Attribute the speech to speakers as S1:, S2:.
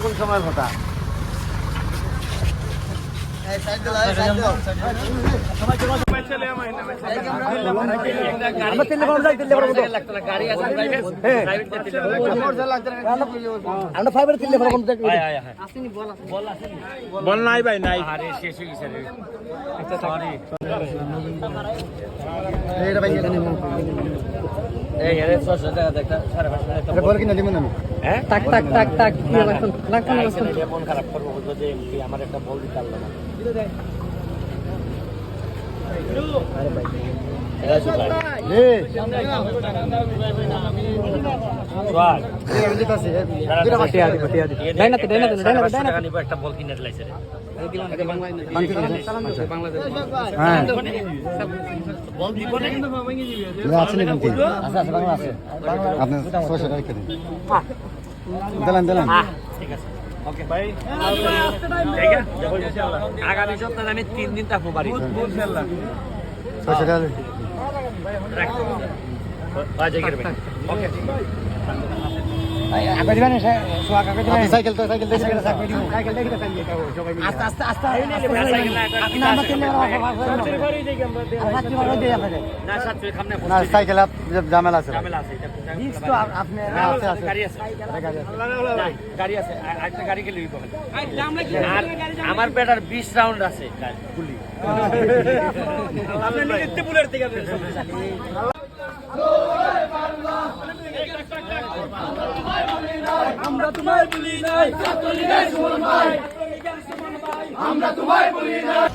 S1: কোন সময় কথা
S2: বল নাই ভাই নাই
S1: মন খারাপ করবো যদি আমার একটা বল দিতে পারলো না একটা বল কিনে দিলাইছে ওকে ভাই আগামী সপ্তাহে আমি 3 দিন থাকবো বাড়ি
S3: সাইকেল তো সাইকেল সাইকেল ঝামেলা আছে
S1: আমার বেটার 20 রাউন্ড আছে গুলি
S4: আমরা তোমায় বলি নাই, আমরা তোমায় বলি নাই।